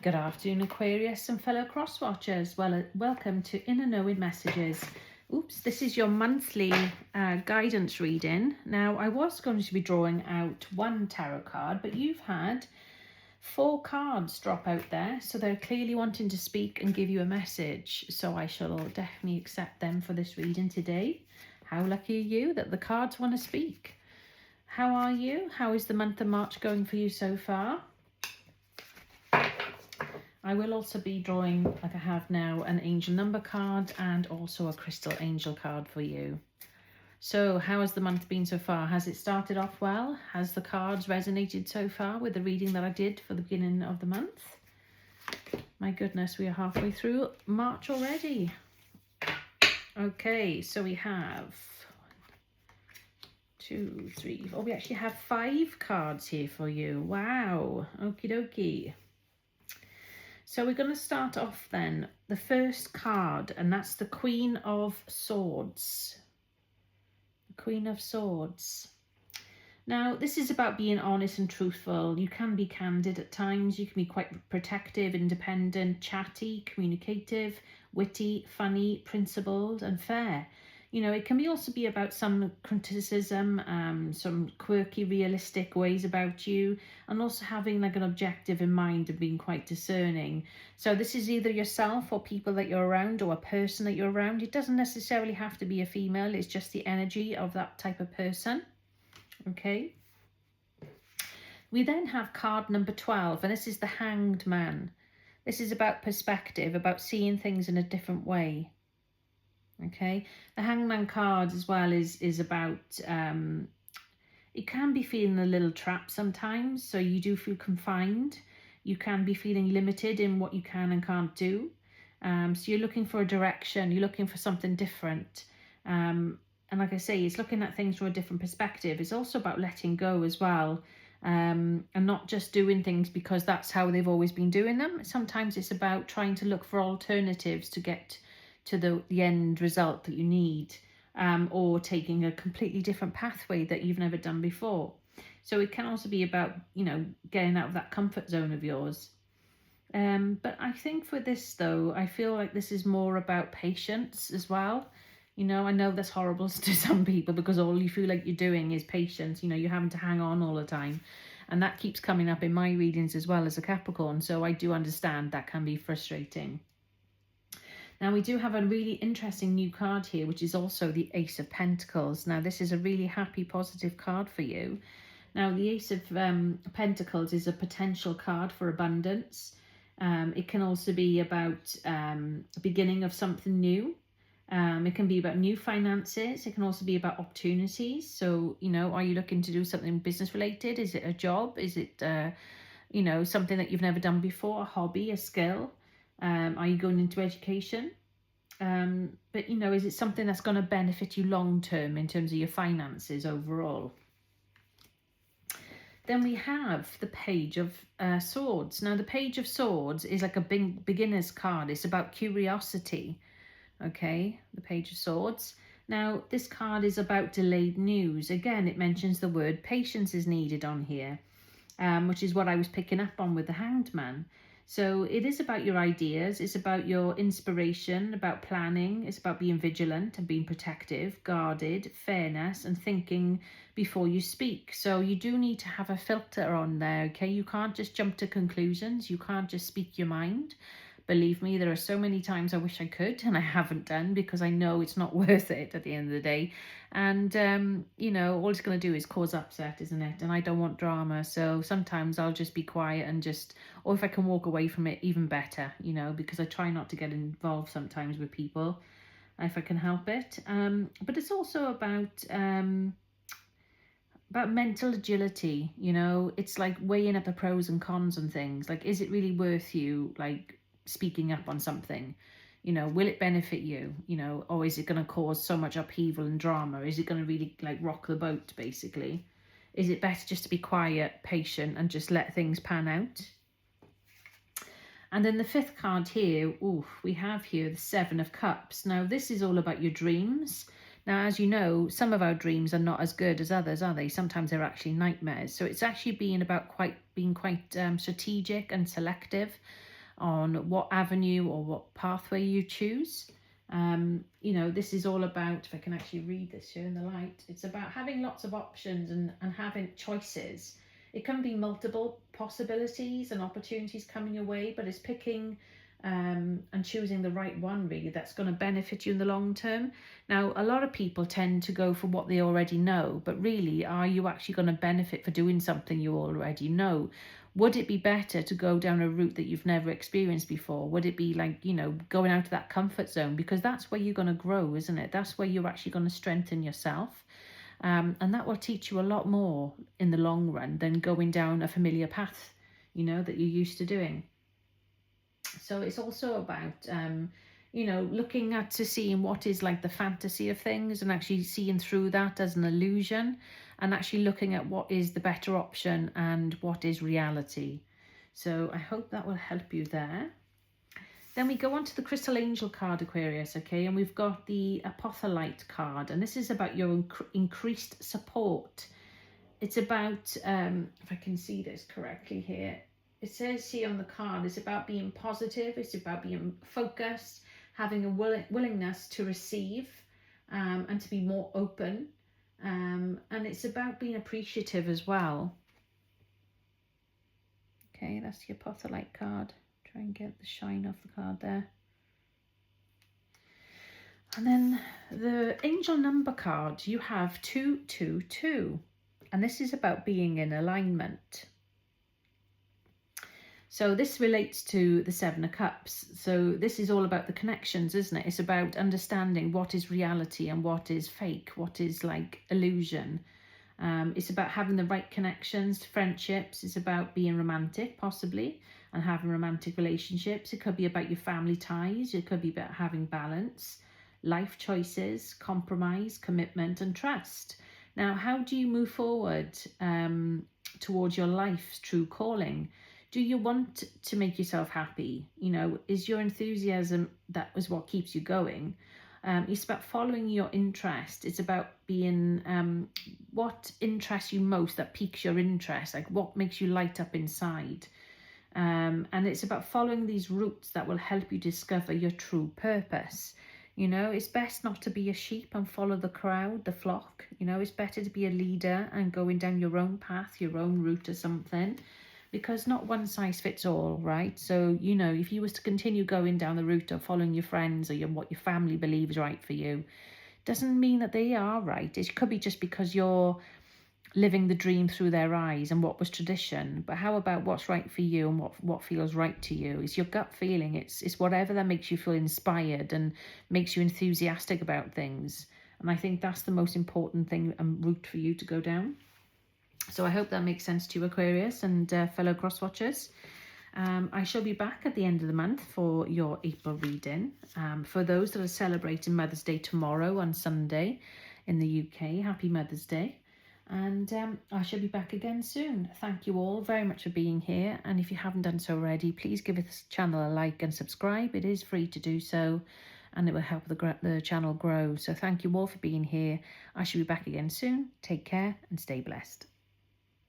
Good afternoon, Aquarius and fellow crosswatchers. Welcome to Inner Knowing Messages. Oops, this is your monthly guidance reading. Now, I was going to be drawing out one tarot card, but you've had 4 cards drop out there, so they're clearly wanting to speak and give you a message. So I shall definitely accept them for this reading today. How lucky are you that the cards want to speak? How are you? How is the month of March going for you so far? I will also be drawing, like I have now, an angel number card and also a crystal angel card for you. So how has the month been so far? Has it started off well? Has the cards resonated so far with the reading that I did for the beginning of the month? My goodness, we are halfway through March already. Okay, so we have 2, 3, 4. We actually have 5 cards here for you. Wow, okie dokie. So we're going to start off then, the first card, and that's the Queen of Swords. The Queen of Swords. Now, this is about being honest and truthful. You can be candid at times. You can be quite protective, independent, chatty, communicative, witty, funny, principled, and fair. You know, it can also be about some criticism, some quirky, realistic ways about you, and also having like an objective in mind and being quite discerning. So this is either yourself or people that you're around or a person that you're around. It doesn't necessarily have to be a female. It's just the energy of that type of person. Okay. We then have card number 12, and this is the Hanged Man. This is about perspective, about seeing things in a different way. Okay, the Hangman card as well is about it can be feeling a little trapped sometimes, so you do feel confined. You can be feeling limited in what you can and can't do. So you're looking for a direction, you're looking for something different. And like I say, it's looking at things from a different perspective. It's also about letting go as well, and not just doing things because that's how they've always been doing them. Sometimes it's about trying to look for alternatives to get to the end result that you need, or taking a completely different pathway that you've never done before. So it can also be about, you know, getting out of that comfort zone of yours. But I think for this though, I feel like this is more about patience as well. You know, I know that's horrible to some people because all you feel like you're doing is patience. You know, you're having to hang on all the time. And that keeps coming up in my readings as well as a Capricorn. So I do understand that can be frustrating. Now we do have a really interesting new card here, which is also the Ace of Pentacles. Now this is a really happy, positive card for you. Now the Ace of Pentacles is a potential card for abundance. It can also be about the beginning of something new. It can be about new finances. It can also be about opportunities. So, you know, are you looking to do something business related? Is it a job? Is it, you know, something that you've never done before, a hobby, a skill? Are you going into education? But, you know, is it something that's going to benefit you long term in terms of your finances overall? Then we have the Page of Swords. Now, the Page of Swords is like a big beginner's card. It's about curiosity. Okay, the Page of Swords. Now, this card is about delayed news. Again, it mentions the word patience is needed on here, which is what I was picking up on with the Hanged Man. So it is about your ideas, it's about your inspiration, about planning, it's about being vigilant and being protective, guarded, fairness, and thinking before you speak. So you do need to have a filter on there, okay? You can't just jump to conclusions, you can't just speak your mind. Believe me, there are so many times I wish I could and I haven't done because I know it's not worth it at the end of the day. And, you know, all it's going to do is cause upset, isn't it? And I don't want drama. So sometimes I'll just be quiet and just, or if I can walk away from it, even better, you know, because I try not to get involved sometimes with people if I can help it. But it's also about mental agility, you know. It's like weighing up the pros and cons and things. Like, is it really worth you, like, speaking up on something? You know, will it benefit you, you know, or is it going to cause so much upheaval and drama? Is it going to really like rock the boat, basically? Is it better just to be quiet, patient, and just let things pan out? And then the 5th card here, we have here the 7 of Cups. Now this is all about your dreams. Now, as you know, some of our dreams are not as good as others, are they? Sometimes they're actually nightmares. So it's actually being about being quite strategic and selective on what avenue or what pathway you choose. You know, this is all about, if I can actually read this here in the light, it's about having lots of options and having choices. It can be multiple possibilities and opportunities coming your way, but it's picking and choosing the right one, really, that's going to benefit you in the long term. Now, a lot of people tend to go for what they already know, but really, are you actually going to benefit for doing something you already know? Would it be better to go down a route that you've never experienced before? Would it be like, you know, going out of that comfort zone? Because that's where you're going to grow, isn't it? That's where you're actually going to strengthen yourself. And that will teach you a lot more in the long run than going down a familiar path, you know, that you're used to doing. So it's also about, you know, looking at to seeing what is like the fantasy of things and actually seeing through that as an illusion, and actually looking at what is the better option and what is reality. So I hope that will help you there. Then we go on to the Crystal Angel card, Aquarius, okay? And we've got the Apothelite card, and this is about your increased support. It's about, if I can see this correctly here, it says here on the card, it's about being positive, it's about being focused, having a willingness to receive and to be more open. And it's about being appreciative as well. Okay, that's the Apothelite card. Try and get the shine off the card there. And then the angel number card, you have 222. And this is about being in alignment. So this relates to the Seven of Cups. So this is all about the connections, isn't it? It's about understanding what is reality and what is fake, what is like illusion. It's about having the right connections, friendships. It's about being romantic, possibly, and having romantic relationships. It could be about your family ties. It could be about having balance, life choices, compromise, commitment, and trust. Now, how do you move forward towards your life's true calling? Do you want to make yourself happy? You know, is your enthusiasm, that was what keeps you going? It's about following your interest. It's about being, what interests you most, that piques your interest, like what makes you light up inside. And it's about following these routes that will help you discover your true purpose. You know, it's best not to be a sheep and follow the crowd, the flock. You know, it's better to be a leader and going down your own path, your own route or something. Because not one size fits all, right? So, you know, if you was to continue going down the route of following your friends or what your family believes right for you, doesn't mean that they are right. It could be just because you're living the dream through their eyes and what was tradition. But how about what's right for you and what feels right to you? It's your gut feeling. It's whatever that makes you feel inspired and makes you enthusiastic about things. And I think that's the most important thing and route for you to go down. So I hope that makes sense to you, Aquarius and fellow cross-watchers. I shall be back at the end of the month for your April reading. For those that are celebrating Mother's Day tomorrow on Sunday in the UK, happy Mother's Day. And I shall be back again soon. Thank you all very much for being here. And if you haven't done so already, please give this channel a like and subscribe. It is free to do so, and it will help the channel grow. So thank you all for being here. I shall be back again soon. Take care and stay blessed.